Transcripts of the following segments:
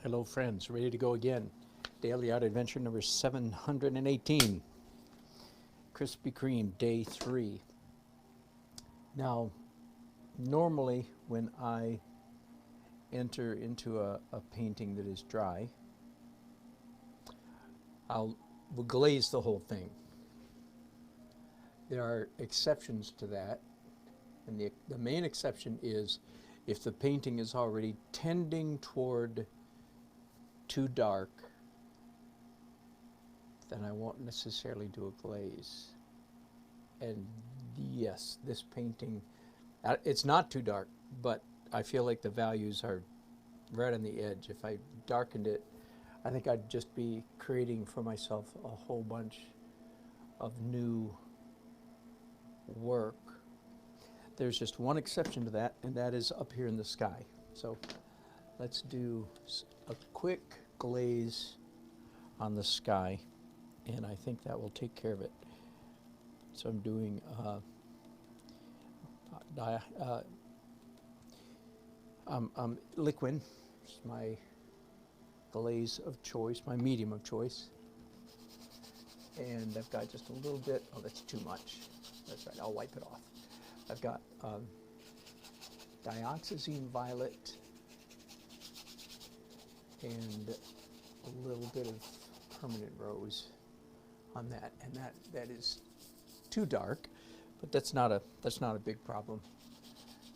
Hello friends, ready to go again. Daily Art Adventure number 718. Krispy Kreme, day 3. Now, normally when I enter into a painting that is dry, we'll glaze the whole thing. There are exceptions to that, and the main exception is if the painting is already tending toward too dark, then I won't necessarily do a glaze. And yes, this painting, it's not too dark, but I feel like the values are right on the edge. If I darkened it, I think I'd just be creating for myself a whole bunch of new work. There's just one exception to that, and that is up here in the sky. So let's do a quick glaze on the sky, and I think that will take care of it. So I'm doing liquid. It's my glaze of choice, my medium of choice. And I've got just a little bit, oh, that's too much. That's right, I'll wipe it off. I've got dioxazine violet and a little bit of permanent rose on that, and that is too dark, but that's not a big problem.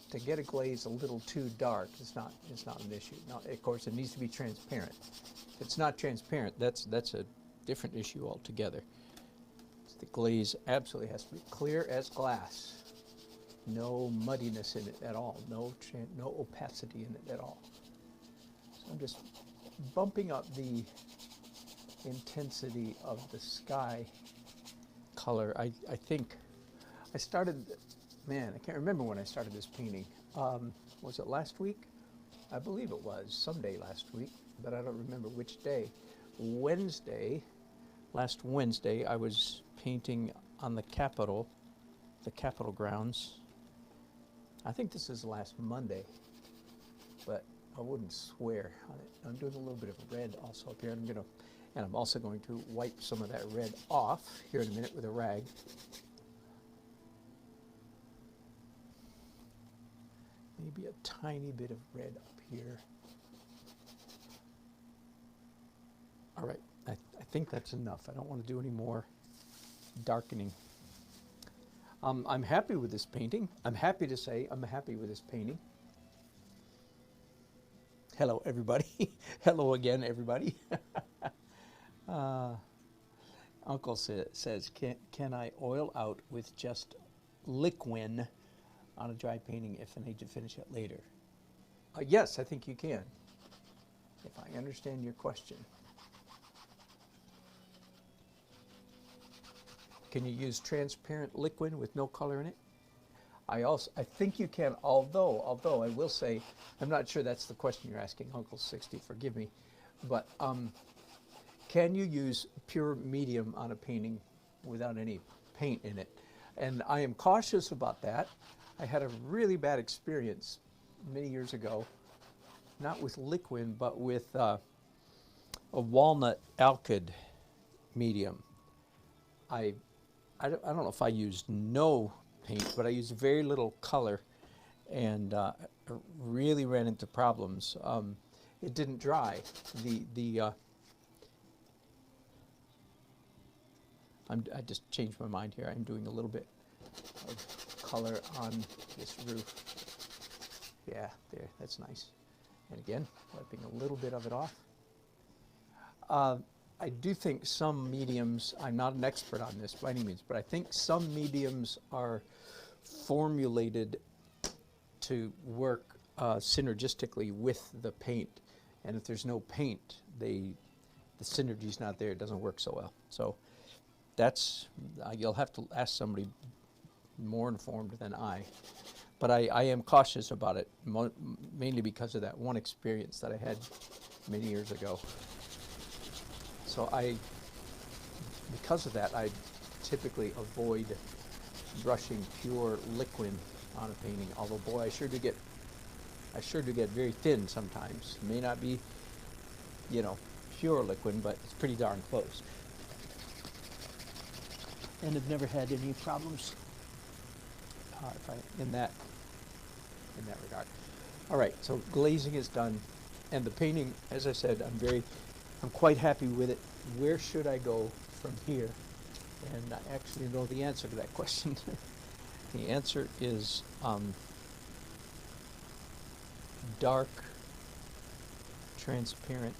To get a glaze a little too dark is not an issue. Now, of course, it needs to be transparent. If it's not transparent, that's a different issue altogether. The glaze absolutely has to be clear as glass. No muddiness in it at all. No opacity in it at all. So I'm just bumping up the intensity of the sky color. I think I started, man, I can't remember when I started this painting. Was it last week? I believe it was someday last week, but I don't remember which day. Last Wednesday, I was painting on the Capitol grounds. I think this is last Monday, but I wouldn't swear on it. I'm doing a little bit of red also up here. And I'm also going to wipe some of that red off here in a minute with a rag. Maybe a tiny bit of red up here. All right, I think that's enough. I don't want to do any more darkening. I'm happy with this painting. I'm happy to say I'm happy with this painting. Hello, everybody. Hello again, everybody. Uncle says, can I oil out with just liquid on a dry painting if I need to finish it later? Yes, I think you can, if I understand your question. Can you use transparent liquid with no color in it? I think you can, although I will say, I'm not sure that's the question you're asking, Uncle 60, forgive me, but can you use pure medium on a painting without any paint in it? And I am cautious about that. I had a really bad experience many years ago, not with liquid, but with a walnut alkyd medium. I don't know if I used no paint, but I used very little color, and really ran into problems. It didn't dry. I just changed my mind here. I'm doing a little bit of color on this roof. Yeah, there, that's nice. And again, wiping a little bit of it off. I do think some mediums, I'm not an expert on this by any means, but I think some mediums are formulated to work synergistically with the paint. And if there's no paint, the synergy's not there, it doesn't work so well. So that's, you'll have to ask somebody more informed than I. But I am cautious about it, mainly because of that one experience that I had many years ago. So because of that, I typically avoid brushing pure liquid on a painting, although boy, I sure do get very thin sometimes. It may not be you know, pure liquid, but it's pretty darn close. And have never had any problems in that regard. All right, so glazing is done, and the painting, as I said, I'm quite happy with it. Where should I go from here? And I actually know the answer to that question. The answer is dark, transparent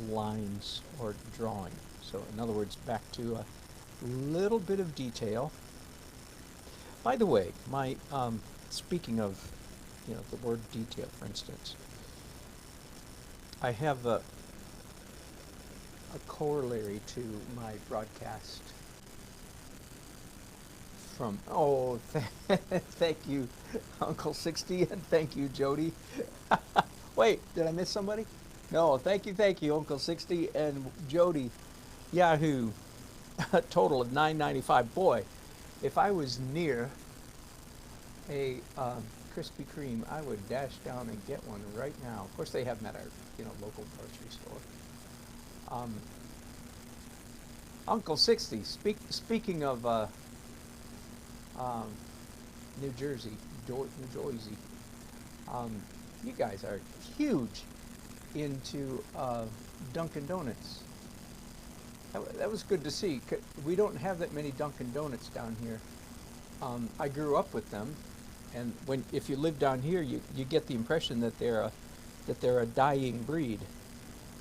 lines or drawing. So in other words, back to a little bit of detail. By the way, my speaking of, you know, the word detail, for instance, I have a corollary to my broadcast from, oh, thank you, Uncle 60, and thank you, Jody. Wait, did I miss somebody? No, thank you, Uncle 60 and Jody. Yahoo, a total of $9.95. Boy, if I was near a Krispy Kreme, I would dash down and get one right now. Of course, they have them at our, you know, local grocery store. Uncle 60, speaking of New Jersey, you guys are huge into Dunkin' Donuts. That was good to see. We don't have that many Dunkin' Donuts down here. I grew up with them, and if you live down here, you get the impression that they're a dying breed.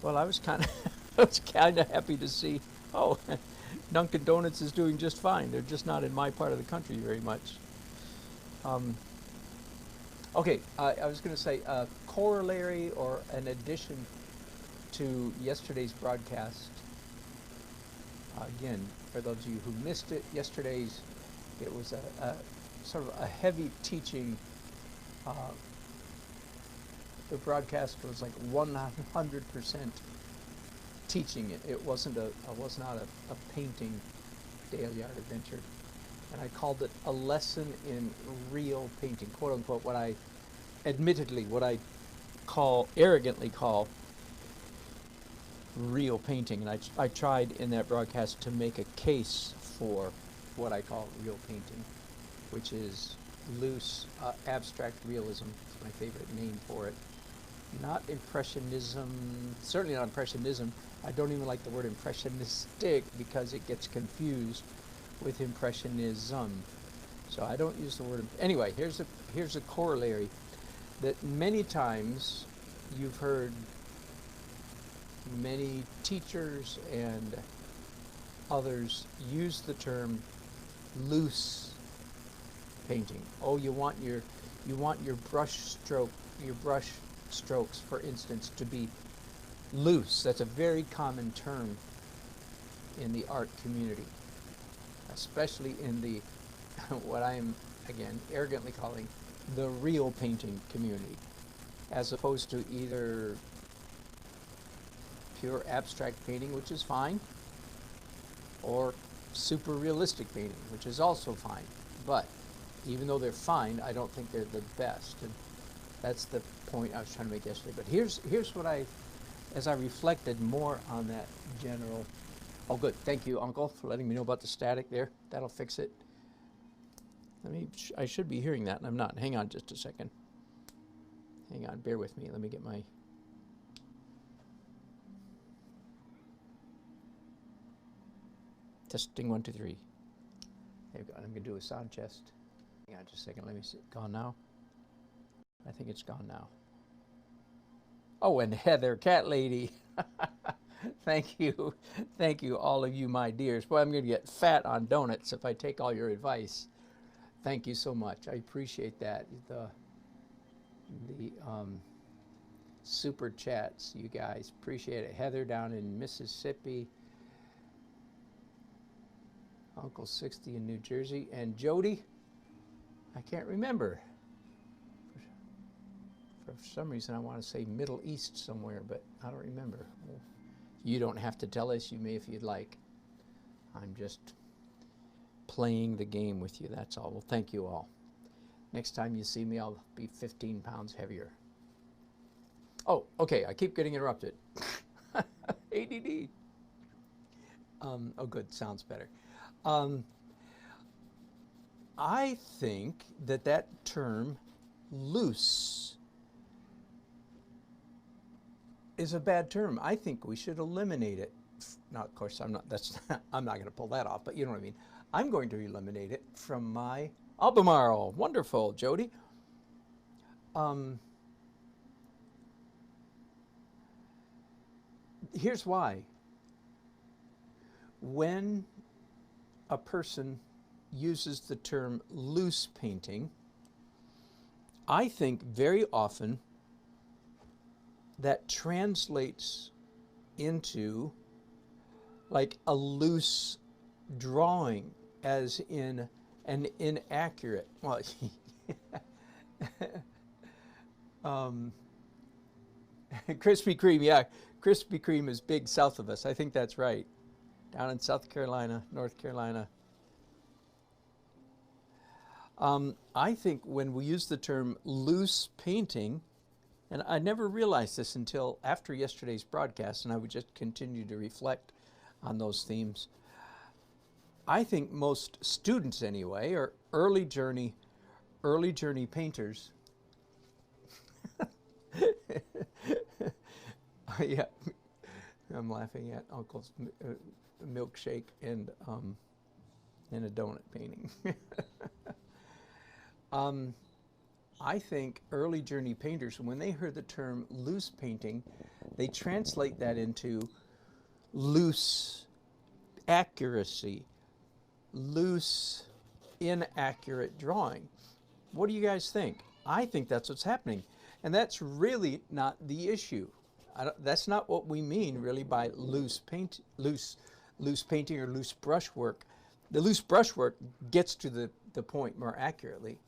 Well, I was kind of happy to see. Oh, Dunkin' Donuts is doing just fine. They're just not in my part of the country very much. Okay, I was going to say a corollary or an addition to yesterday's broadcast. Again, for those of you who missed it, it was a sort of a heavy teaching. The broadcast was like 100% teaching it. It was not a painting Dale Yard adventure, and I called it a lesson in real painting, quote unquote. What I arrogantly call real painting, and I tried in that broadcast to make a case for what I call real painting, which is loose abstract realism. It's my favorite name for it. Not impressionism, certainly not impressionism. I don't even like the word impressionistic because it gets confused with impressionism. So I don't use the word. Anyway, here's a corollary that many times you've heard many teachers and others use the term loose painting. Oh, you want your brush strokes, for instance, to be loose. That's a very common term in the art community, especially in the what I am again arrogantly calling the real painting community, as opposed to either pure abstract painting, which is fine, or super realistic painting, which is also fine. But even though they're fine, I don't think they're the best. And that's the point I was trying to make yesterday. But here's what as I reflected more on that general. Oh, good. Thank you, Uncle, for letting me know about the static there. That'll fix it. I should be hearing that, and I'm not. Hang on just a second. Hang on. Bear with me. Let me get my. Testing 1, 2, 3. There we go. I'm going to do a sound test. Hang on just a second. Let me see. Gone now? I think it's gone now. Oh, and Heather, cat lady. Thank you. Thank you, all of you, my dears. Boy, I'm going to get fat on donuts if I take all your advice. Thank you so much. I appreciate that. The super chats, you guys. Appreciate it. Heather down in Mississippi. Uncle 60 in New Jersey. And Jody, I can't remember. For some reason, I want to say Middle East somewhere, but I don't remember. Well, you don't have to tell us. You may if you'd like. I'm just playing the game with you. That's all. Well, thank you all. Next time you see me, I'll be 15 pounds heavier. Oh, okay. I keep getting interrupted. ADD. Oh, good. Sounds better. Um, I think that that term, loose, is a bad term. I think we should eliminate it. Now, of course, I'm not. That's I'm not going to pull that off. But you know what I mean. I'm going to eliminate it from my Albemarle. Wonderful, Jody. Here's why. When a person uses the term loose painting, I think very often that translates into like a loose drawing, as in an inaccurate, well, Krispy Kreme, yeah, Krispy Kreme is big south of us. I think that's right. Down in South Carolina, North Carolina. I think when we use the term loose painting, and I never realized this until after yesterday's broadcast, and I would just continue to reflect on those themes. I think most students, anyway, are early journey painters. Yeah, I'm laughing at Uncle's milkshake and a donut painting. I think early journey painters, when they hear the term loose painting, they translate that into loose accuracy, loose inaccurate drawing. What do you guys think? I think that's what's happening. And that's really not the issue. That's not what we mean really by loose painting or loose brushwork. The loose brushwork gets to the point more accurately.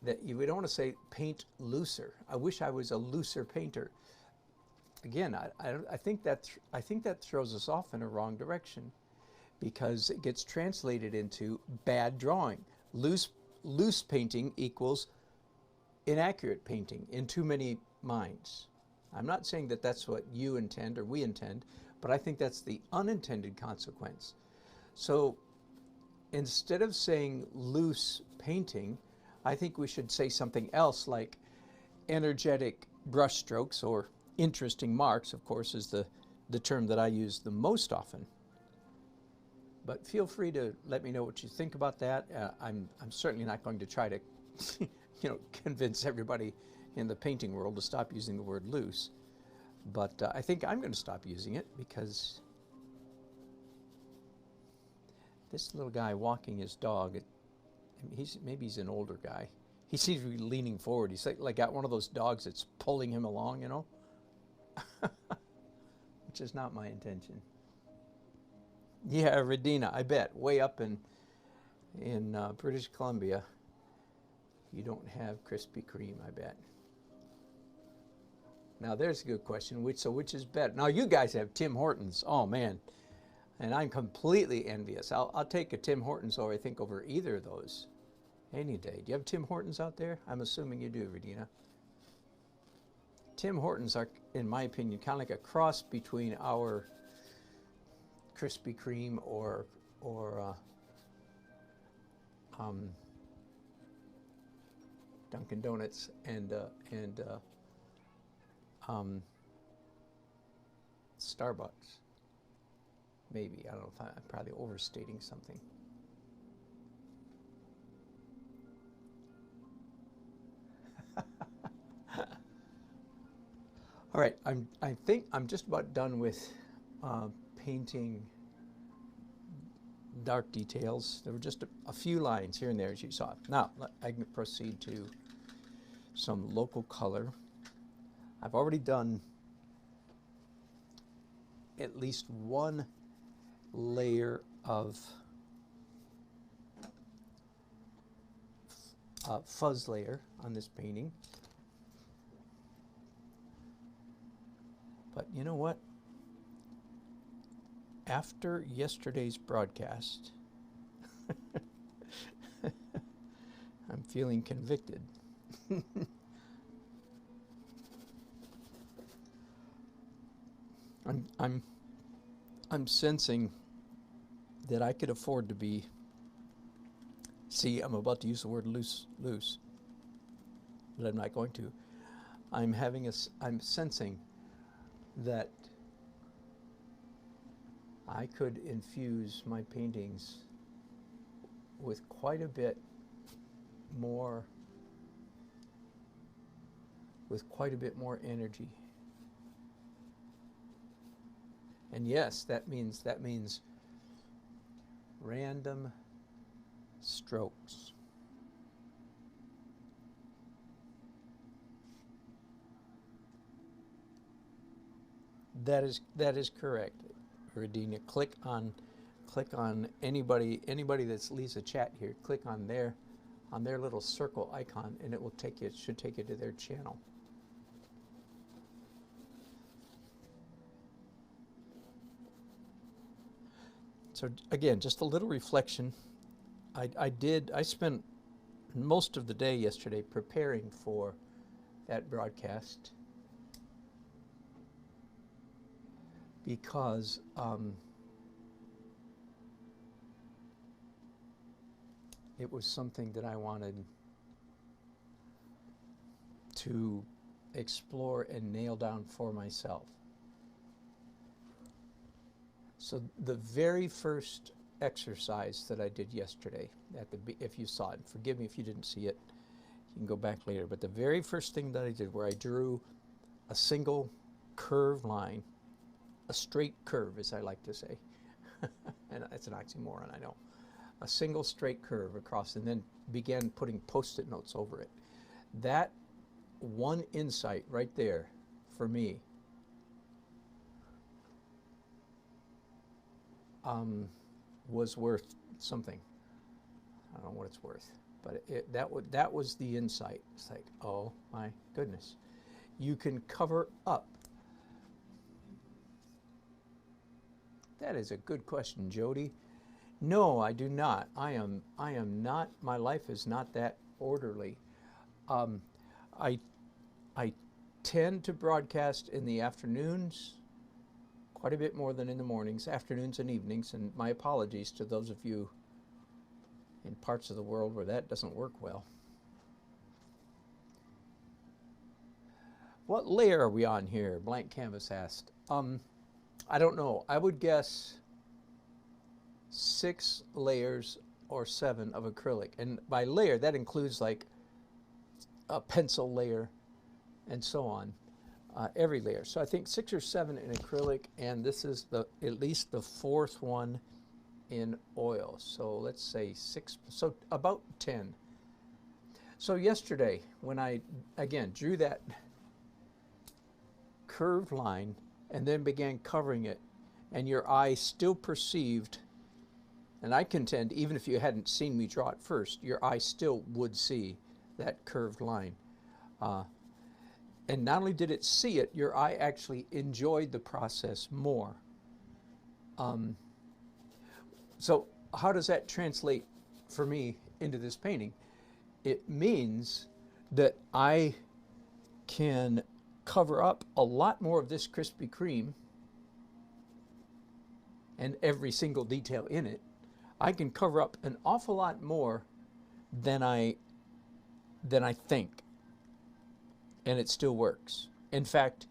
That we don't want to say paint looser. I wish I was a looser painter. Again, I think that throws us off in a wrong direction, because it gets translated into bad drawing. Loose painting equals inaccurate painting in too many minds. I'm not saying that that's what you intend or we intend, but I think that's the unintended consequence. So instead of saying loose painting, I think we should say something else like energetic brushstrokes, or interesting marks, of course, is the term that I use the most often. But feel free to let me know what you think about that. I'm certainly not going to try to convince everybody in the painting world to stop using the word loose. But I think I'm going to stop using it, because this little guy walking his dog, maybe he's an older guy. He seems to be leaning forward. He's like got one of those dogs that's pulling him along, which is not my intention. Yeah, Radina, I bet. Way up in British Columbia, you don't have Krispy Kreme, I bet. Now, there's a good question. Which is better? Now, you guys have Tim Hortons. Oh, man. And I'm completely envious. I'll take a Tim Hortons over either of those any day. Do you have Tim Hortons out there? I'm assuming you do, Radina. Tim Hortons are, in my opinion, kind of like a cross between our Krispy Kreme or Dunkin' Donuts and Starbucks. Maybe. I don't know if I'm probably overstating something. All right, I think I'm just about done with painting dark details. There were just a few lines here and there, as you saw. Now, I can proceed to some local color. I've already done at least one layer of fuzz layer on this painting. But you know what? After yesterday's broadcast, I'm feeling convicted. I'm I'm sensing that I could afford to be. See, I'm about to use the word loose, but I'm not going to. I'm sensing that I could infuse my paintings with quite a bit more, energy. And yes, that means random strokes. That is correct, Radina. Click on anybody that leaves a chat here. Click on their little circle icon, and it will take you. It should take you to their channel. So again, just a little reflection. I spent most of the day yesterday preparing for that broadcast because it was something that I wanted to explore and nail down for myself. So the very first exercise that I did yesterday, if you saw it, forgive me if you didn't see it, you can go back later, but the very first thing that I did, where I drew a single curved line, a straight curve, as I like to say, and it's an oxymoron, I know, a single straight curve across, and then began putting Post-it notes over it. That one insight right there, for me, was worth something. I don't know what it's worth, but that was the insight. It's like, oh my goodness, you can cover up. That is a good question, Jody. No, I do not. I am not. My life is not that orderly. I tend to broadcast in the afternoons, quite a bit more than in the mornings, afternoons and evenings, and my apologies to those of you in parts of the world where that doesn't work well. What layer are we on here? Blank Canvas asked. I don't know. I would guess 6 layers or 7 of acrylic. And by layer, that includes like a pencil layer and so on. Every layer. So I think 6 or 7 in acrylic, and this is at least the 4th one in oil. So let's say 6, so about 10. So yesterday, when I, again, drew that curved line and then began covering it, and your eye still perceived, and I contend, even if you hadn't seen me draw it first, your eye still would see that curved line. And not only did it see it, your eye actually enjoyed the process more. So how does that translate for me into this painting? It means that I can cover up a lot more of this Krispy Kreme and every single detail in it. I can cover up an awful lot more than I think. And it still works. In fact,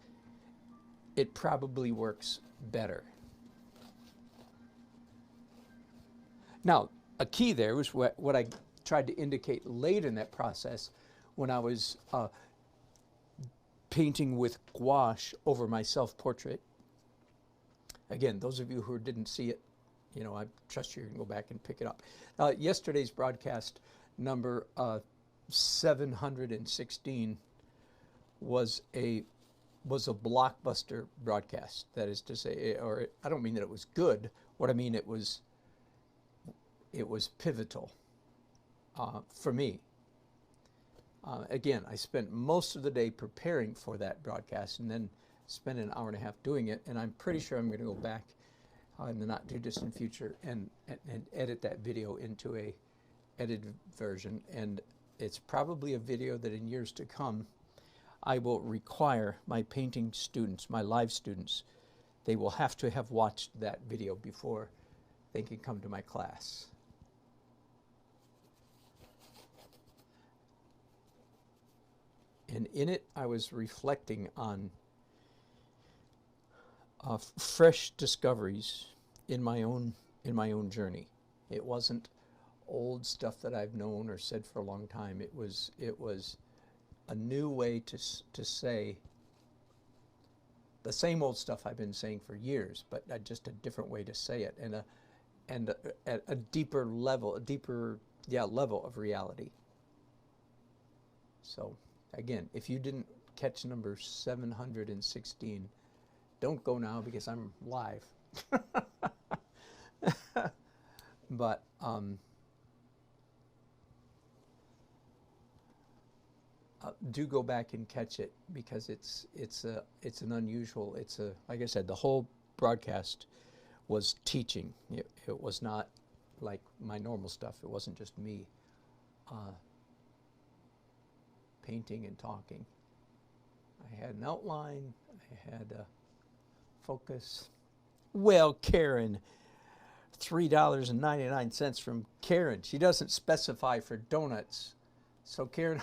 it probably works better. Now, a key there was what I tried to indicate late in that process when I was painting with gouache over my self-portrait. Again, those of you who didn't see it, you know, I trust you can go back and pick it up. Yesterday's broadcast, number 716, was a blockbuster broadcast. That is to say, or I don't mean that it was good. What I mean, it was pivotal for me. Again, I spent most of the day preparing for that broadcast and then spent an hour and a half doing it, and I'm pretty sure I'm going to go back in the not too distant future and edit that video into a edited version, and it's probably a video that in years to come I will require my painting students, my live students, they will have to have watched that video before they can come to my class. And in it, I was reflecting on fresh discoveries in my own journey. It wasn't old stuff that I've known or said for a long time. It was a new way to say the same old stuff I've been saying for years, but just a different way to say it, and a deeper level, level of reality. So again, if you didn't catch number 716, don't go now because I'm live. But do go back and catch it, because it's an unusual, like I said, the whole broadcast was teaching. It was not like my normal stuff. It wasn't just me painting and talking. I had an outline, I had a focus. Well, Karen, $3.99 from Karen. She doesn't specify for donuts. So Karen,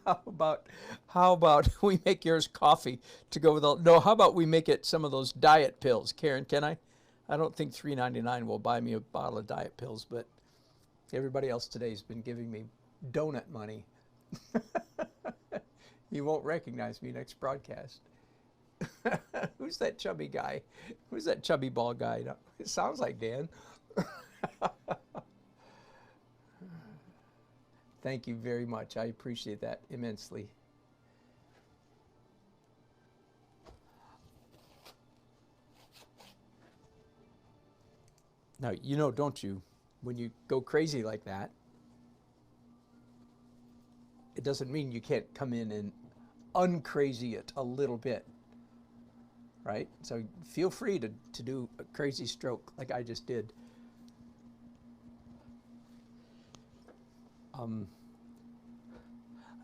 how about we make yours coffee to go with all, no, how about we make it some of those diet pills? Karen, can I? I don't think $3.99 will buy me a bottle of diet pills, but everybody else today has been giving me donut money. You won't recognize me next broadcast. Who's that chubby guy? Who's that chubby bald guy? It sounds like Dan. Thank you very much. I appreciate that immensely. Now, you know, don't you, when you go crazy like that, it doesn't mean you can't come in and uncrazy it a little bit, right? So feel free to do a crazy stroke like I just did. I'm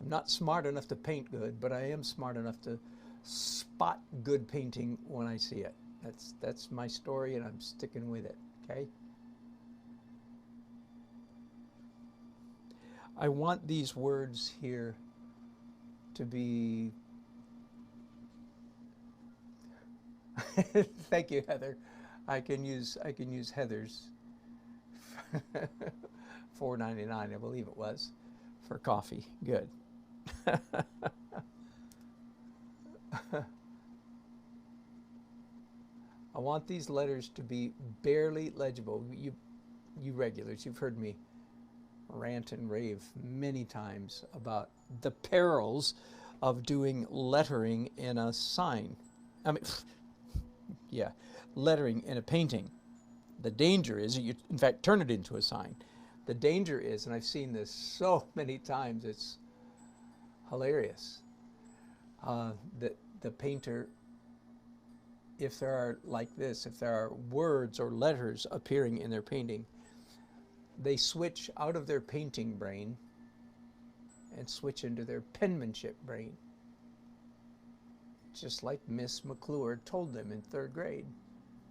not smart enough to paint good, but I am smart enough to spot good painting when I see it. That's my story, and I'm sticking with it, okay? I want these words here to be... Thank you, Heather. I can use Heather's $4.99, I believe it was, for coffee. Good. I want these letters to be barely legible. You regulars, you've heard me rant and rave many times about the perils of doing lettering in a sign. I mean, yeah, lettering in a painting. The danger is you, in fact, turn it into a sign. The danger is, and I've seen this so many times, it's hilarious, that the painter, if there are like this, if there are words or letters appearing in their painting, they switch out of their painting brain and switch into their penmanship brain. Just like Miss McClure told them in 3rd grade.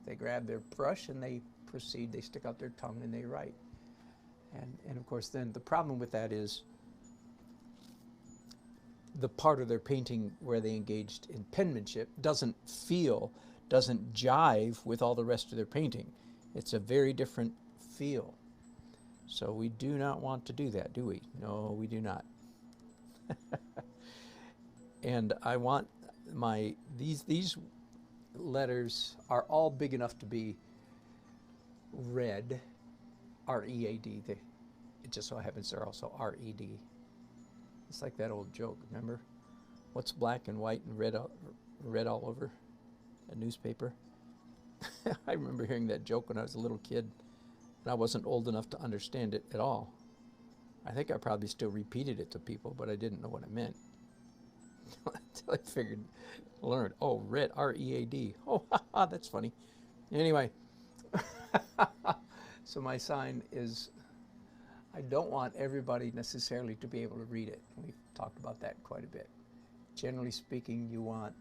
They grab their brush and they proceed, they stick out their tongue and they write. And of course then the problem with that is the part of their painting where they engaged in penmanship doesn't jive with all the rest of their painting. It's a very different feel. So we do not want to do that, do we? No, we do not. And I want these letters are all big enough to be read, R-E-A-D. It just so happens they're also R-E-D. It's like that old joke, remember? What's black and white and red all over a newspaper? I remember hearing that joke when I was a little kid, and I wasn't old enough to understand it at all. I think I probably still repeated it to people, but I didn't know what it meant. Until I learned, oh, red, R-E-A-D. Oh, that's funny. Anyway, so my sign is, I don't want everybody necessarily to be able to read it. We've talked about that quite a bit. Generally speaking, you want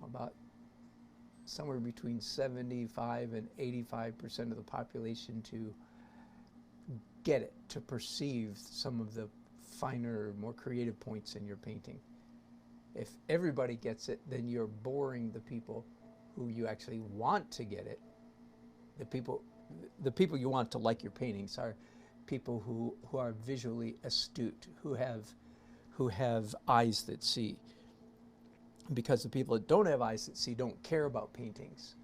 about somewhere between 75 and 85% of the population to get it, to perceive some of the finer, more creative points in your painting. If everybody gets it, then you're boring the people who you actually want to get it. The people you want to like your paintings are people who are visually astute, who have eyes that see. Because the people that don't have eyes that see don't care about paintings.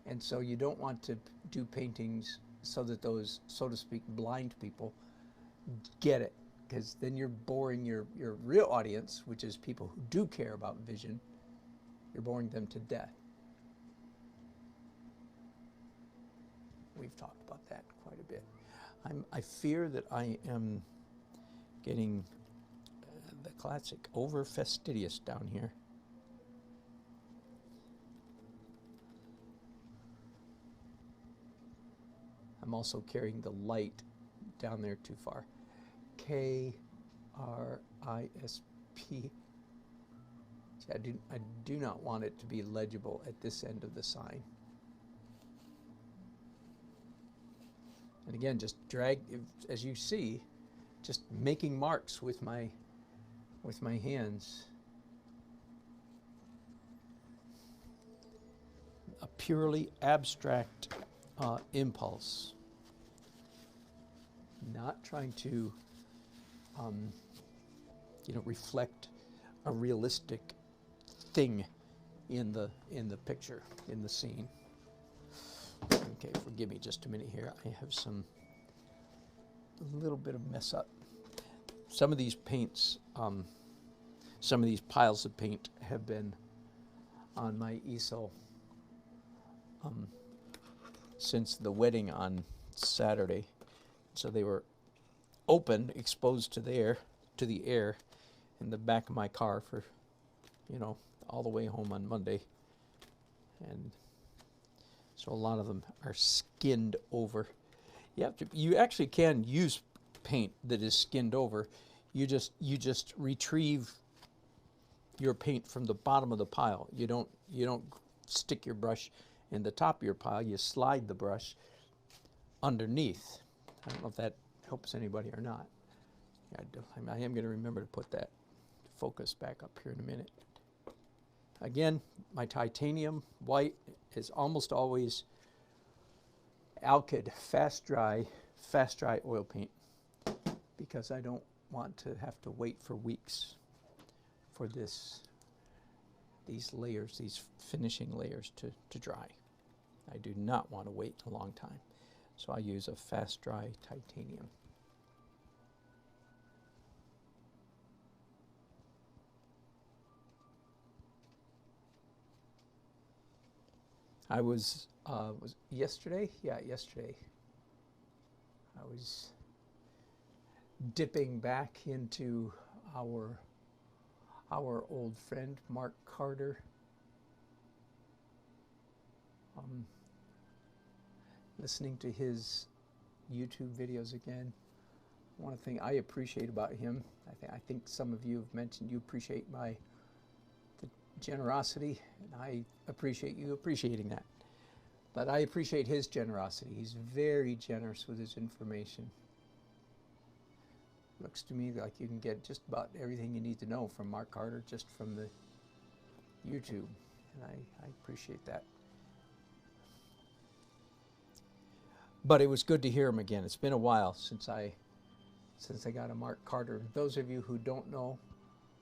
And so you don't want to do paintings so that those, so to speak, blind people get it. Because then you're boring your real audience, which is people who do care about vision. You're boring them to death. We've talked about that quite a bit. I fear that I am getting the classic over fastidious down here. I'm also carrying the light down there too far. K-R-I-S-P. See, I do not want it to be legible at this end of the sign. And again, just drag, as you see, just making marks with my hands. A purely abstract impulse. Not trying to, reflect a realistic thing in the picture, in the scene. Okay, forgive me just a minute here. I have a little bit of mess up. Some of these paints, some of these piles of paint have been on my easel since the wedding on Saturday. So they were open, exposed to the air in the back of my car for, all the way home on Monday. And so a lot of them are skinned over. You actually can use paint that is skinned over. You just retrieve your paint from the bottom of the pile. You don't stick your brush in the top of your pile. You slide the brush underneath. I don't know if that helps anybody or not. I am going to remember to put that focus back up here in a minute. Again, my titanium white is almost always Alkyd fast dry oil paint, because I don't want to have to wait for weeks for these layers, these finishing layers to dry. I do not want to wait a long time. So I use a fast dry titanium. I was yesterday? Yeah, yesterday. I was dipping back into our old friend Mark Carter. Listening to his YouTube videos again. One thing I appreciate about him, I think some of you have mentioned you appreciate the generosity, and I appreciate you appreciating that. But I appreciate his generosity. He's very generous with his information. Looks to me like you can get just about everything you need to know from Mark Carter just from the YouTube, and I appreciate that. But it was good to hear him again. It's been a while since I got a Mark Carter. Those of you who don't know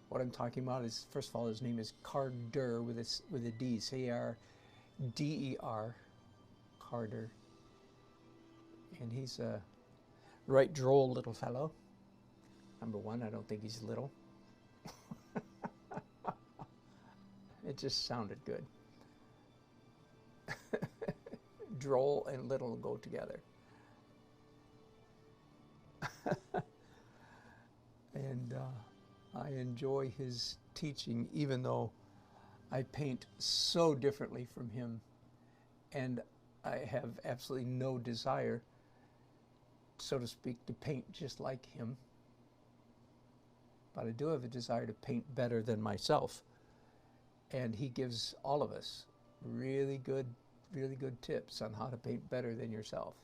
what I'm talking about is, first of all, his name is Carder with a D, C-A-R-D-E-R, Carter. And he's a right droll little fellow. Number one, I don't think he's little. It just sounded good. Droll and little go together. And I enjoy his teaching, even though I paint so differently from him, and I have absolutely no desire, so to speak, to paint just like him. but I do have a desire to paint better than myself. And he gives all of us really good tips on how to paint better than yourself.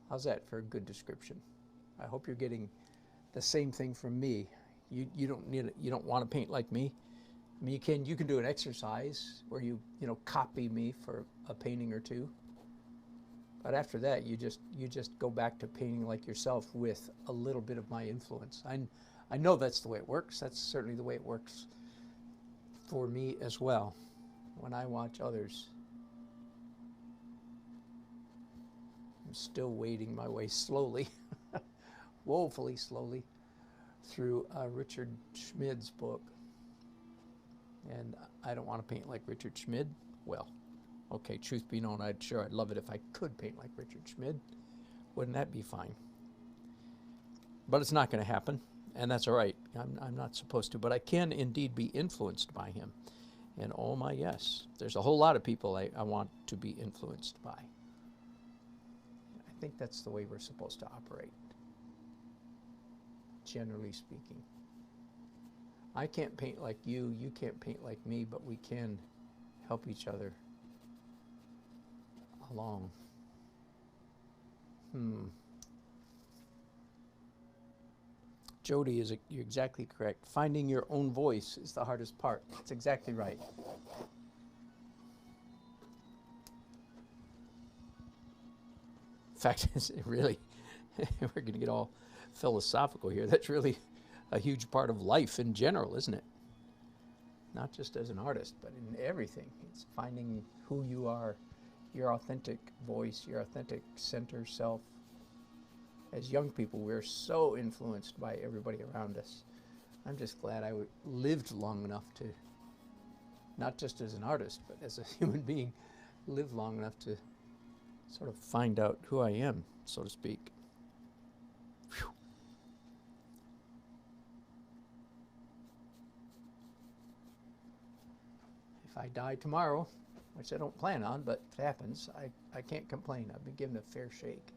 How's that for a good description? I hope you're getting the same thing from me. You don't want to paint like me. I mean, you can do an exercise where you copy me for a painting or two. But after that, you just go back to painting like yourself with a little bit of my influence. I know that's the way it works. That's certainly the way it works for me as well when I watch others. I'm still wading my way slowly, woefully slowly, through Richard Schmid's book. And I don't want to paint like Richard Schmid. Well, okay, truth be known, I'd love it if I could paint like Richard Schmid. Wouldn't that be fine? But it's not going to happen, and that's all right. I'm not supposed to, but I can indeed be influenced by him. And oh my, yes, there's a whole lot of people I want to be influenced by. I think that's the way we're supposed to operate, generally speaking. I can't paint like you, you can't paint like me, but we can help each other along. Jody, you're exactly correct. Finding your own voice is the hardest part. That's exactly right. In fact, really, we're going to get all philosophical here. That's really a huge part of life in general, isn't it? Not just as an artist, but in everything. It's finding who you are, your authentic voice, your authentic center self. As young people, we're so influenced by everybody around us. I'm just glad I lived long enough to, not just as an artist, but as a human being, live long enough to sort of find out who I am, so to speak. Whew. If I die tomorrow, which I don't plan on, but if it happens, I can't complain. I've been given a fair shake.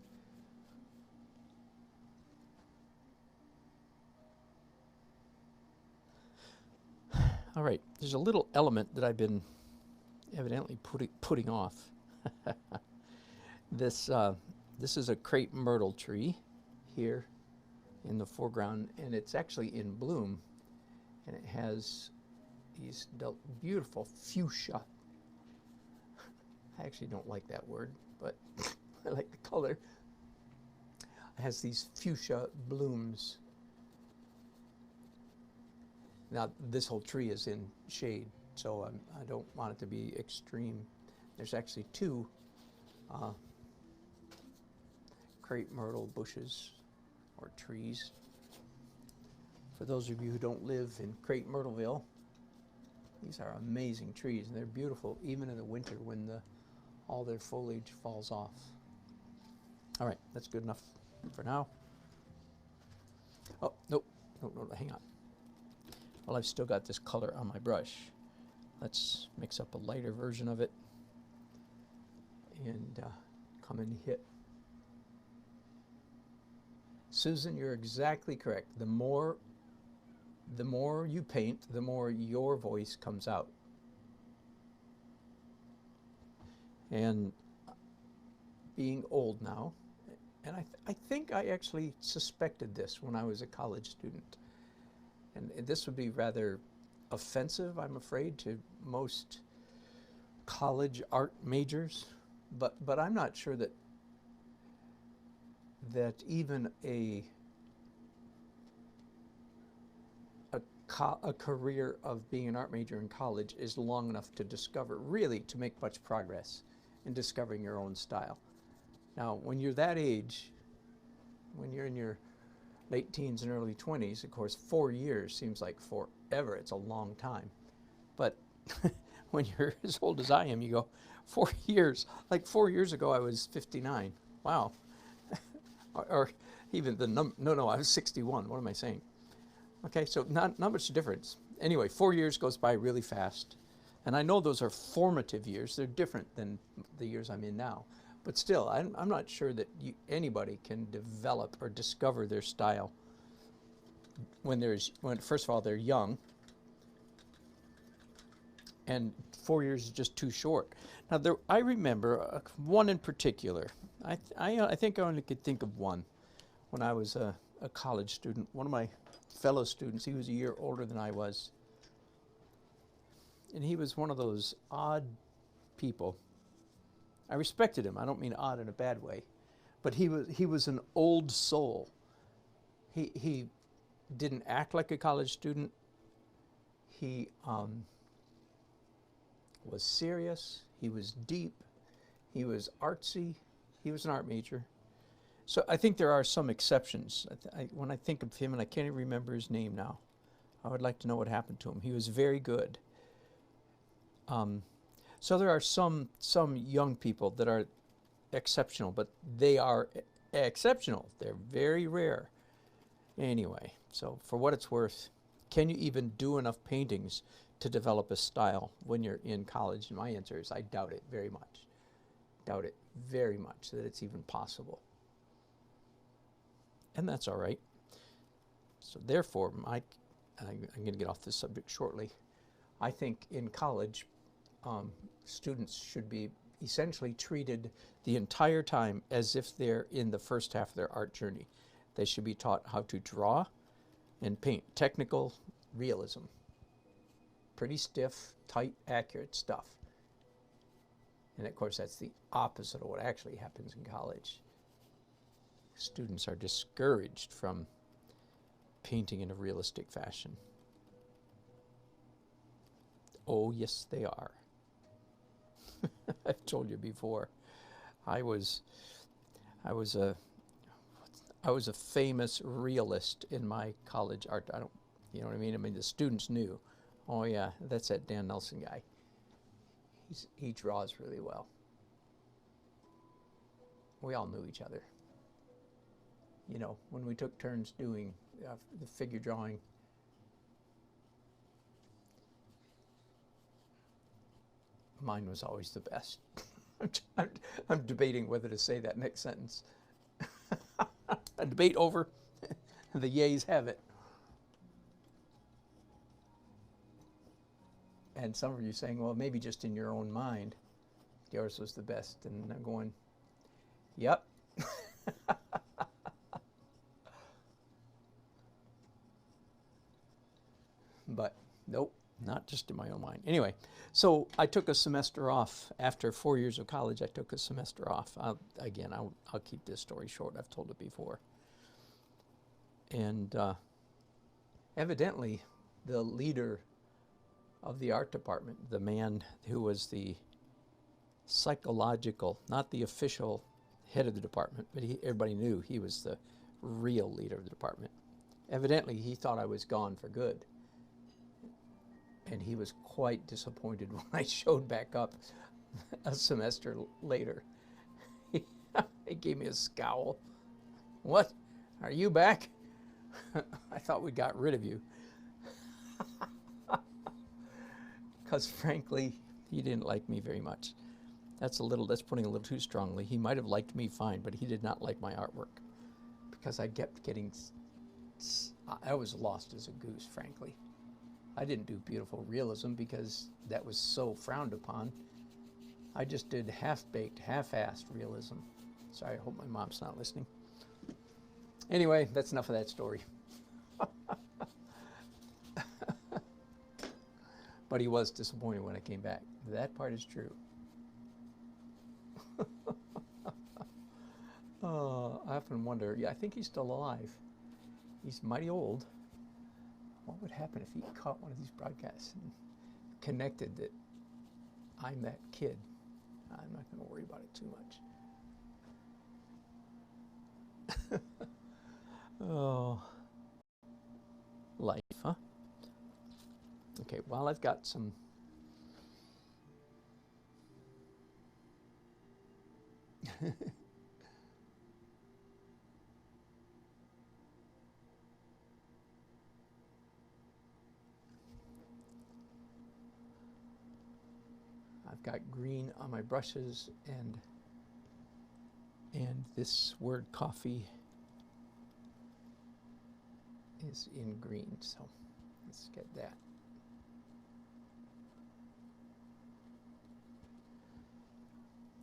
All right, there's a little element that I've been evidently putting off. This is a crepe myrtle tree here in the foreground, and it's actually in bloom, and it has these beautiful fuchsia. I actually don't like that word, but I like the color. It has these fuchsia blooms. Now, this whole tree is in shade, so I don't want it to be extreme. There's actually two crepe myrtle bushes or trees. For those of you who don't live in Crepe Myrtleville, these are amazing trees, and they're beautiful even in the winter when all their foliage falls off. All right, that's good enough for now. Oh, nope, no, hang on. Well, I've still got this color on my brush. Let's mix up a lighter version of it and come and hit. Susan, you're exactly correct. The more you paint, the more your voice comes out. And being old now, and I think I actually suspected this when I was a college student. And this would be rather offensive, I'm afraid, to most college art majors. But I'm not sure that even a career of being an art major in college is long enough to discover, really, to make much progress in discovering your own style. Now, when you're that age, when you're in your late teens and early 20s, of course, 4 years seems like forever. It's a long time. But when you're as old as I am, you go, 4 years. Like 4 years ago, I was 59. Wow. or even no, I was 61. What am I saying? Okay, so not much difference. Anyway, 4 years goes by really fast. And I know those are formative years. They're different than the years I'm in now. But still, I'm not sure that anybody can develop or discover their style when first of all they're young, and 4 years is just too short. Now I remember one in particular. I think I only could think of one when I was a college student. One of my fellow students, he was a year older than I was, and he was one of those odd people. I respected him. I don't mean odd in a bad way, but he was an old soul. He didn't act like a college student. He was serious. He was deep. He was artsy. He was an art major. So I think there are some exceptions. When I think of him, and I can't even remember his name now, I would like to know what happened to him. He was very good. So there are some young people that are exceptional, but they are exceptional. They're very rare. Anyway, so for what it's worth, can you even do enough paintings to develop a style when you're in college? And my answer is I doubt it very much. Doubt it very much that it's even possible. And that's all right. So therefore, I'm going to get off this subject shortly. I think in college, students should be essentially treated the entire time as if they're in the first half of their art journey. They should be taught how to draw and paint. Technical realism. Pretty stiff, tight, accurate stuff. And of course, that's the opposite of what actually happens in college. Students are discouraged from painting in a realistic fashion. Oh, yes, they are. I've told you before. I was a famous realist in my college art. You know what I mean? I mean, the students knew. Oh yeah, that's that Dan Nelson guy. He draws really well. We all knew each other. You know, when we took turns doing the figure drawing, mine was always the best. I'm debating whether to say that next sentence. A debate over. The yays have it. And some of you saying, well, maybe just in your own mind, yours was the best. And I'm going, yep. But nope, not just in my own mind. Anyway, so I took a semester off. After 4 years of college, I took a semester off. I'll keep this story short. I've told it before. And evidently, the leader of the art department, the man who was the psychological, not the official head of the department, but everybody knew he was the real leader of the department. Evidently, he thought I was gone for good. And he was quite disappointed when I showed back up a semester later. He gave me a scowl. What? Are you back? I thought we got rid of you. Because frankly, he didn't like me very much. That's putting it a little too strongly. He might have liked me fine, but he did not like my artwork. Because I kept getting, I was lost as a goose, frankly. I didn't do beautiful realism because that was so frowned upon. I just did half-baked, half-assed realism. Sorry, I hope my mom's not listening. Anyway, that's enough of that story. But he was disappointed when I came back. That part is true. I often wonder, I think he's still alive. He's mighty old. What would happen if he caught one of these broadcasts and connected that I'm that kid? I'm not going to worry about it too much. Oh, life, huh? Okay, well, I've got some I've got green on my brushes and this word coffee is in green, so let's get that.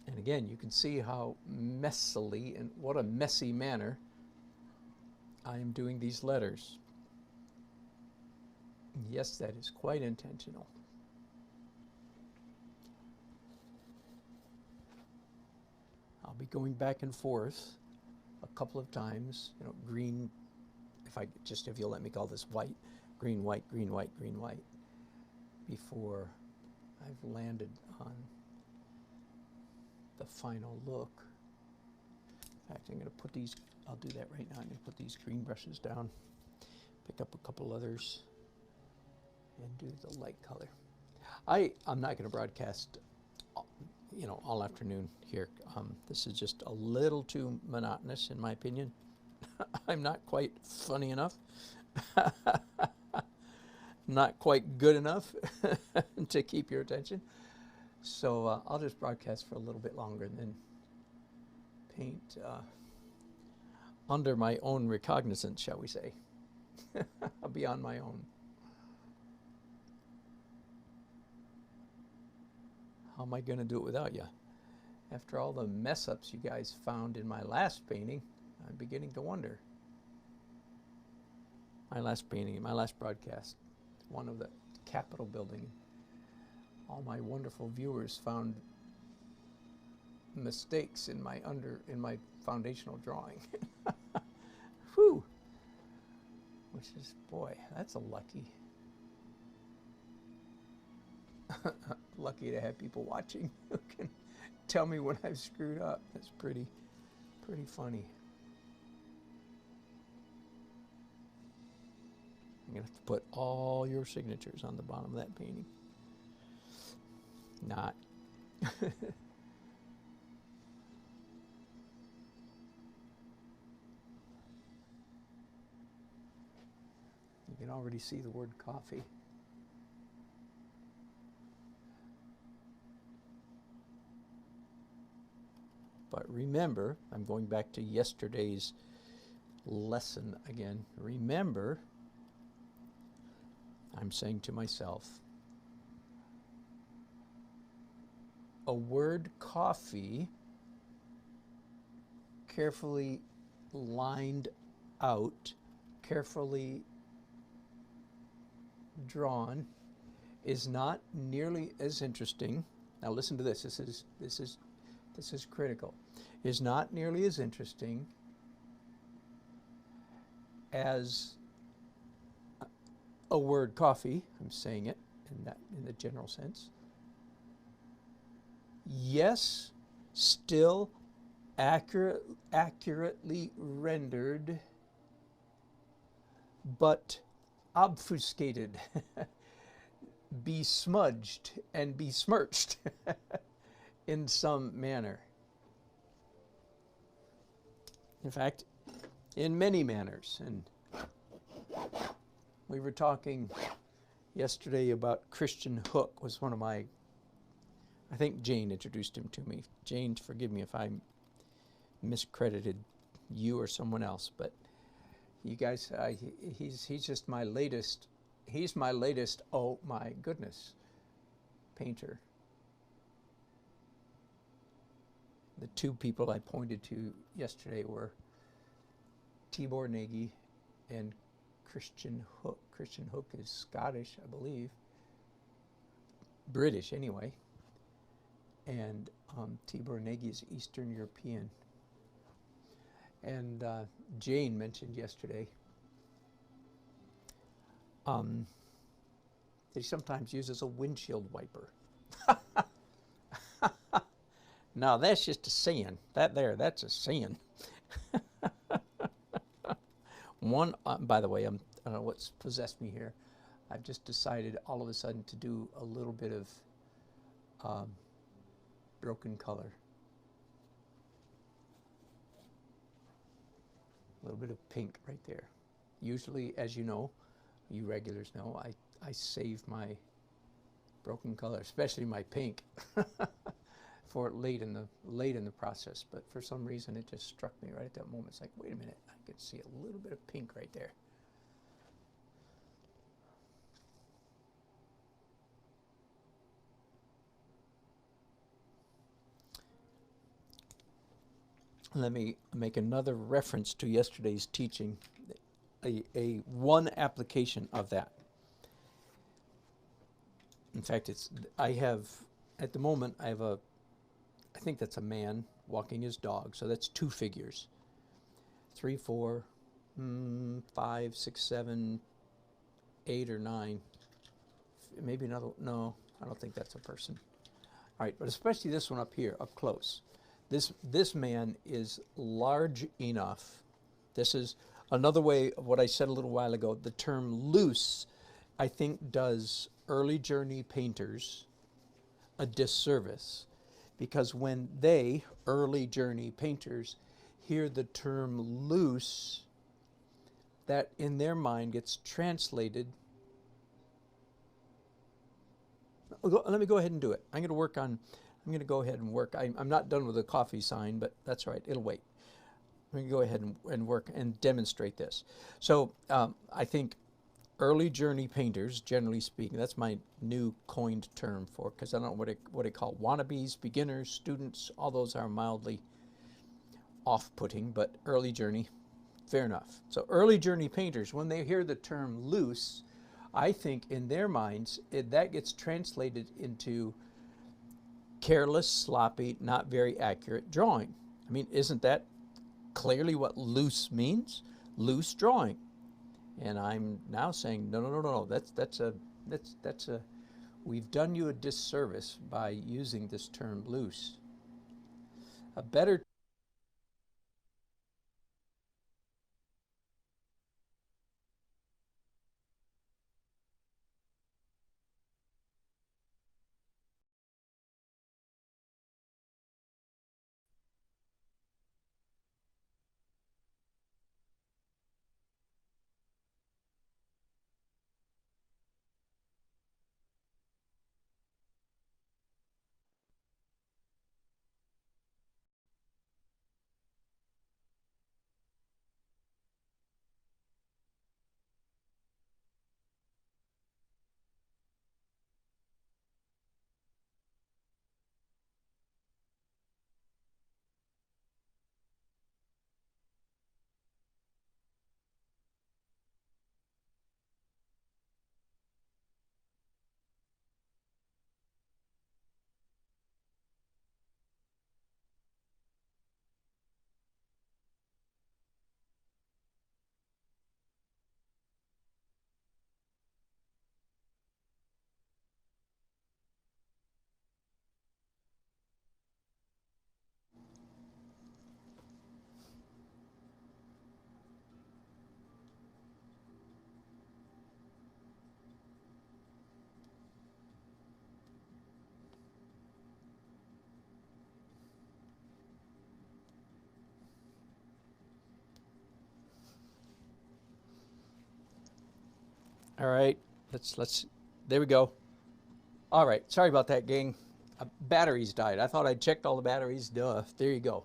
And again, you can see how messily, and what a messy manner, I am doing these letters. Yes, that is quite intentional. I'll be going back and forth a couple of times, you know, green, if you'll let me call this white, green, white, green, white, green, white, before I've landed on the final look. In fact, I'm going to put these, I'll do that right now. I'm going to put these green brushes down, pick up a couple others, and do the light color. I'm not going to broadcast, you know, all afternoon here. This is just a little too monotonous, in my opinion. I'm not quite funny enough, not quite good enough to keep your attention. So I'll just broadcast for a little bit longer and then paint under my own recognizance, shall we say. I'll be on my own. How am I going to do it without you? After all the mess-ups you guys found in my last painting, I'm beginning to wonder. My last painting, my last broadcast, one of the Capitol building. All my wonderful viewers found mistakes in my foundational drawing. Whew. Which is, boy, that's a lucky. Lucky to have people watching who can tell me when I've screwed up. That's pretty funny. I'm gonna have to put all your signatures on the bottom of that painting. Not. You can already see the word coffee. But remember, I'm going back to yesterday's lesson again. Remember, I'm saying to myself, a word coffee, carefully lined out, carefully drawn, is not nearly as interesting. Now listen to this. This is critical. Is not nearly as interesting as a word coffee. I'm saying it in the general sense. Yes, still accurately rendered, but obfuscated, besmudged and besmirched in some manner. In fact, in many manners. And we were talking yesterday about Christian Hook, was one of my, I think Jane introduced him to me. Jane, forgive me if I miscredited you or someone else, but you guys, he's just my latest, he's my latest, oh my goodness, painter. The two people I pointed to yesterday were Tibor Nagy and Christian Hook. Christian Hook is Scottish, I believe. British, anyway. And Tibor Nagy is Eastern European. And Jane mentioned yesterday that he sometimes uses a windshield wiper. Now that's just a sin. That's a sin. One, by the way, I don't know what's possessed me here. I've just decided all of a sudden to do a little bit of broken color. A little bit of pink right there. Usually, as you know, you regulars know, I save my broken color, especially my pink, for late in the process. But for some reason, it just struck me right at that moment. It's like, wait a minute, I could see a little bit of pink right there. Let me make another reference to yesterday's teaching, a one application of that. In fact, I have, at the moment, I think that's a man walking his dog, so that's two figures. 3, 4, 5, 6, 7, 8 or 9. Maybe another, no, I don't think that's a person. All right, but especially this one up here, up close. This man is large enough. This is another way of what I said a little while ago. The term loose, I think, does early journey painters a disservice, because when they, early journey painters, hear the term loose, that in their mind gets translated. Let me go ahead and do it. I'm going to go ahead and work. I'm not done with the coffee sign, but that's all right. It'll wait. I'm going to go ahead and work and demonstrate this. So I think early journey painters, generally speaking, that's my new coined term for, because I don't know what I call wannabes, beginners, students, all those are mildly off-putting, but early journey, fair enough. So early journey painters, when they hear the term loose, I think in their minds, that gets translated into careless, sloppy, not very accurate drawing. I mean, isn't that clearly what loose means? Loose drawing. And I'm now saying, no. That's a, we've done you a disservice by using this term loose. A better All right, there we go. All right, sorry about that, gang. Batteries died. I thought I'd checked all the batteries. Duh, there you go.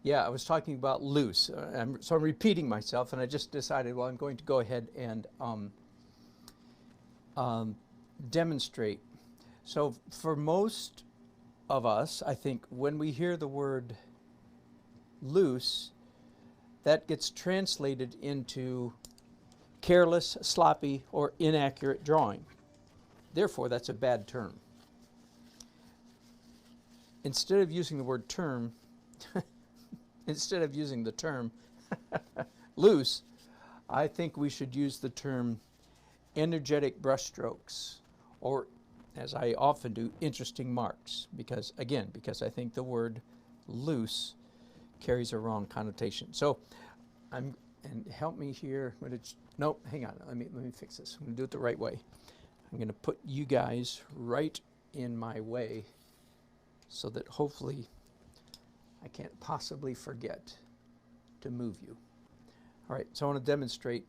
Yeah, I was talking about loose. So I'm repeating myself, and I just decided, well, I'm going to go ahead and demonstrate. So for most of us, I think when we hear the word loose, that gets translated into careless, sloppy, or inaccurate drawing. Therefore, that's a bad term. Instead of using the word term, instead of using the term loose, I think we should use the term energetic brushstrokes, or as I often do, interesting marks, because I think the word loose carries a wrong connotation. So and help me here. Nope, hang on. Let me fix this. I'm going to do it the right way. I'm going to put you guys right in my way so that hopefully I can't possibly forget to move you. All right, so I want to demonstrate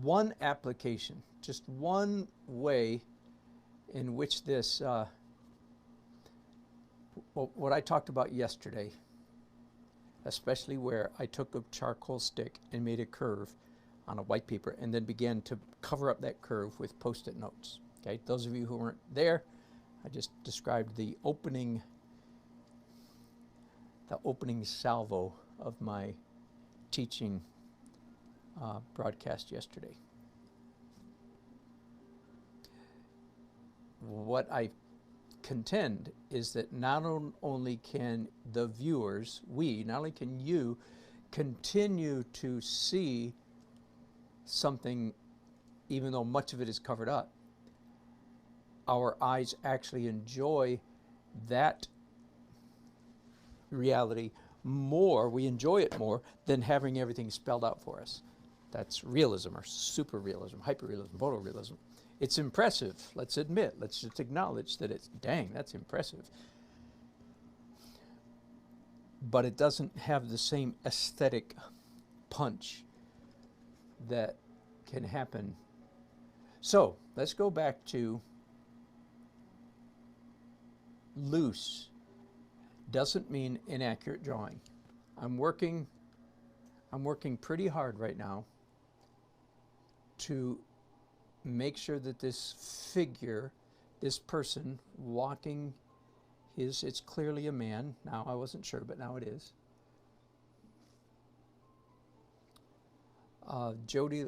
one application, just one way in which this, what I talked about yesterday, especially where I took a charcoal stick and made a curve on a white paper and then began to cover up that curve with Post-it notes. Okay, those of you who weren't there, I just described the opening the opening salvo of my teaching broadcast yesterday. What I contend is that not only can the viewers, not only can you continue to see something even though much of it is covered up, our eyes actually enjoy that reality more, we enjoy it more than having everything spelled out for us. That's realism or super realism, hyperrealism, photorealism. It's impressive, let's admit, let's just acknowledge that it's, dang, that's impressive. But it doesn't have the same aesthetic punch that can happen. So let's go back to loose doesn't mean inaccurate drawing. I'm working pretty hard right now to make sure that this figure, this person walking it's clearly a man. Now I wasn't sure, but now it is. Jody,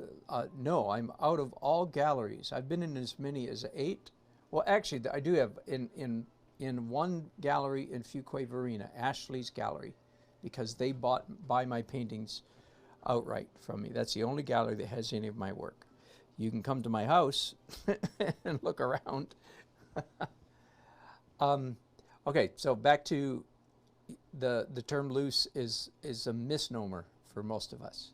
no, I'm out of all galleries. I've been in as many as 8. Well, actually, I do have in one gallery in Fuquay Varina, Ashley's Gallery, because they buy my paintings outright from me. That's the only gallery that has any of my work. You can come to my house and look around. Okay, so back to the term loose is a misnomer for most of us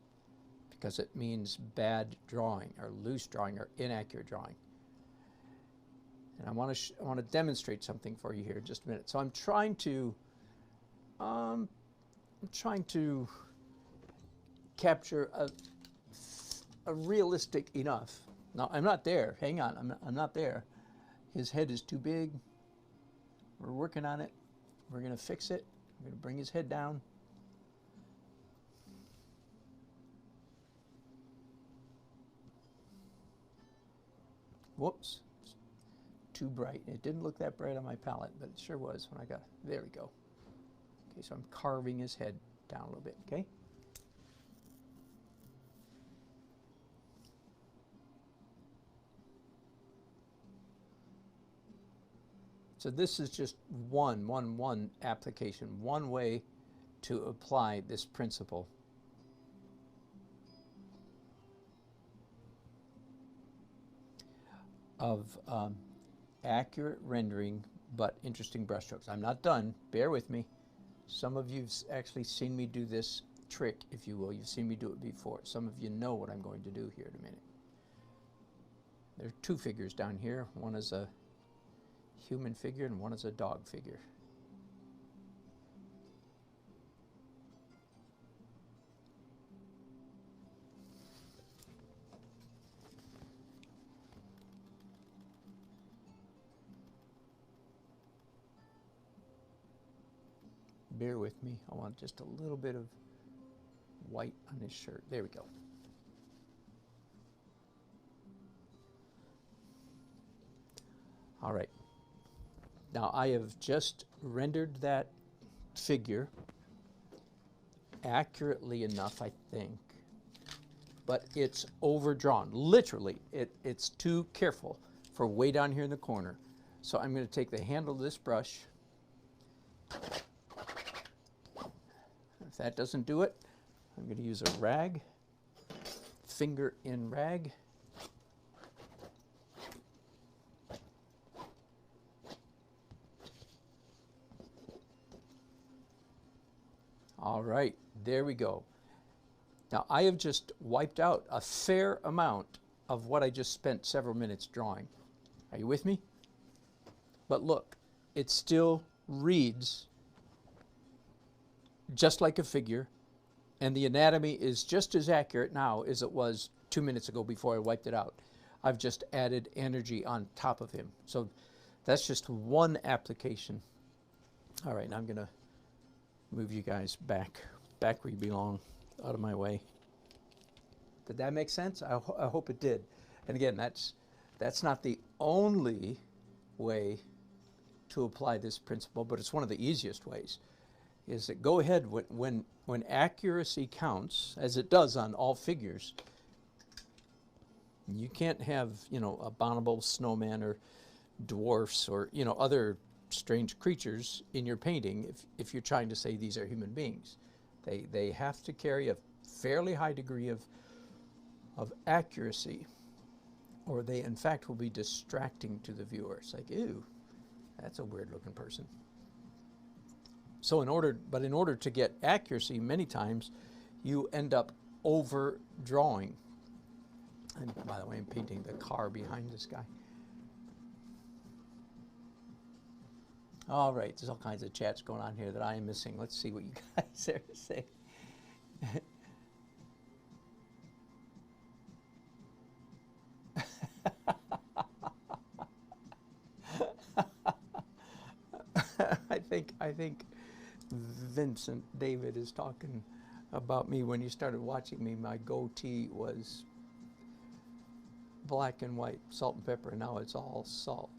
because it means bad drawing or loose drawing or inaccurate drawing. And I want to demonstrate something for you here in just a minute. So I'm trying to capture a realistic enough. Now I'm not there. Hang on, I'm not there. His head is too big. We're working on it. We're going to fix it. We're going to bring his head down. Whoops. It's too bright. It didn't look that bright on my palette, but it sure was when I got it. There we go. Okay, so I'm carving his head down a little bit, okay? So this is just one application, one way to apply this principle. Of accurate rendering, but interesting brushstrokes. I'm not done. Bear with me. Some of you've actually seen me do this trick, if you will. You've seen me do it before. Some of you know what I'm going to do here in a minute. There are 2 figures down here. One is a human figure and one is a dog figure. Bear with me. I want just a little bit of white on his shirt. There we go. All right. Now I have just rendered that figure accurately enough, I think, but it's overdrawn. Literally, it's too careful for way down here in the corner. So I'm going to take the handle of this brush. If that doesn't do it, I'm going to use a rag, finger in rag. All right, there we go. Now I have just wiped out a fair amount of what I just spent several minutes drawing. Are you with me? But look, it still reads just like a figure, and the anatomy is just as accurate now as it was 2 minutes ago before I wiped it out. I've just added energy on top of him. So that's just one application. All right, now I'm going to move you guys back where you belong, out of my way. Did that make sense? I hope it did. And again, that's not the only way to apply this principle, but it's one of the easiest ways. is that go ahead when accuracy counts, as it does on all figures. You can't have, you know, abominable snowman or dwarfs or, you know, other strange creatures in your painting if you're trying to say these are human beings. They have to carry a fairly high degree of accuracy, or they in fact will be distracting to the viewer. It's like, ew, that's a weird looking person. So in order to get accuracy, many times you end up overdrawing. And by the way, I'm painting the car behind this guy. All right, there's all kinds of chats going on here that I am missing. Let's see what you guys are saying. I think Vincent David is talking about me. When you started watching me, my goatee was black and white, salt and pepper, and now it's all salt.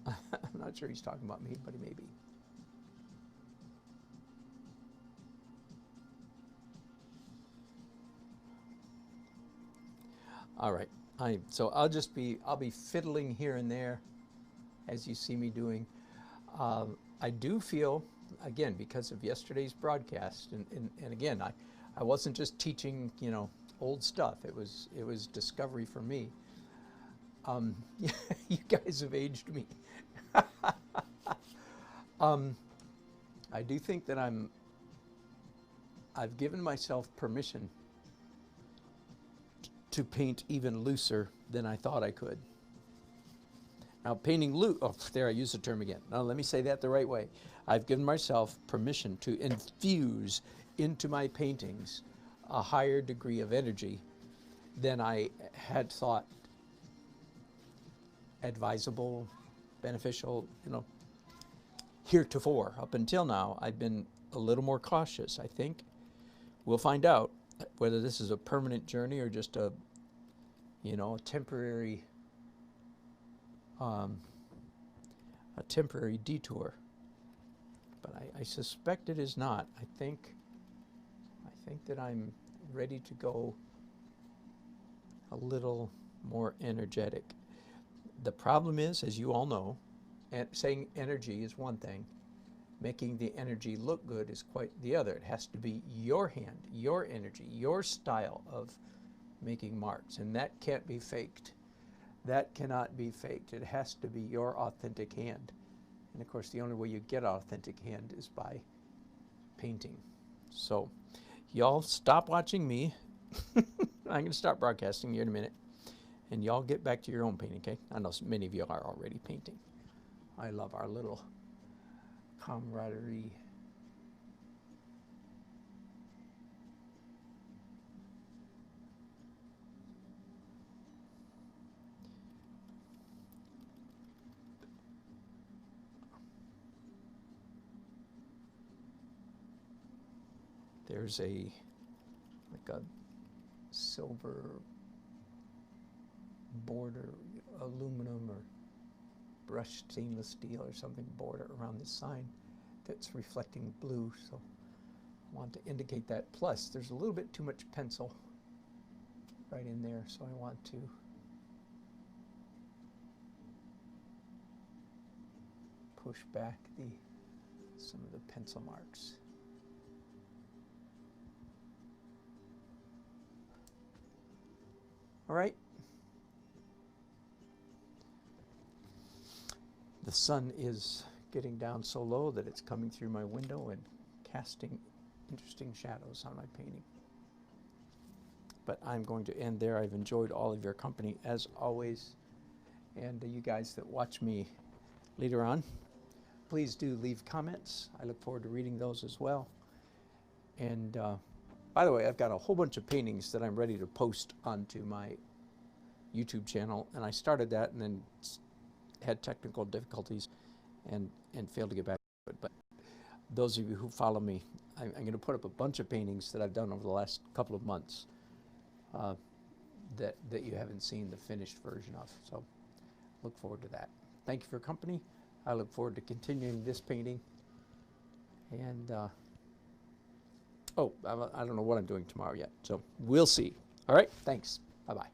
I'm not sure he's talking about me, but he may be. All right, so I'll be fiddling here and there, as you see me doing. I do feel, again, because of yesterday's broadcast, and again, I wasn't just teaching, you know, old stuff. It was discovery for me. You guys have aged me. I do think that I've given myself permission to paint even looser than I thought I could. Now, painting loose, oh, there I used the term again. Now, let me say that the right way. I've given myself permission to infuse into my paintings a higher degree of energy than I had thought advisable, beneficial, you know, heretofore. Up until now, I've been a little more cautious, I think. We'll find out whether this is a permanent journey or just a, you know, a temporary detour. But I suspect it is not. I think that I'm ready to go a little more energetic. The problem is, as you all know, and saying energy is one thing, making the energy look good is quite the other. It has to be your hand, your energy, your style of making marks, and that can't be faked. That cannot be faked. It has to be your authentic hand. And of course, the only way you get authentic hand is by painting. So, y'all stop watching me. I'm going to start broadcasting here in a minute. And y'all get back to your own painting, okay? I know many of you are already painting. I love our little camaraderie. There's like a silver border, aluminum or brushed stainless steel or something border around the sign that's reflecting blue, so I want to indicate that. Plus, there's a little bit too much pencil right in there, so I want to push back some of the pencil marks. All right. The sun is getting down so low that it's coming through my window and casting interesting shadows on my painting. But I'm going to end there. I've enjoyed all of your company as always. And you guys that watch me later on, please do leave comments. I look forward to reading those as well. And by the way, I've got a whole bunch of paintings that I'm ready to post onto my YouTube channel, and I started that and then had technical difficulties and failed to get back to it. But those of you who follow me, I'm going to put up a bunch of paintings that I've done over the last couple of months that you haven't seen the finished version of. So look forward to that. Thank you for your company. I look forward to continuing this painting. And, oh, I don't know what I'm doing tomorrow yet, so we'll see. All right, thanks. Bye-bye.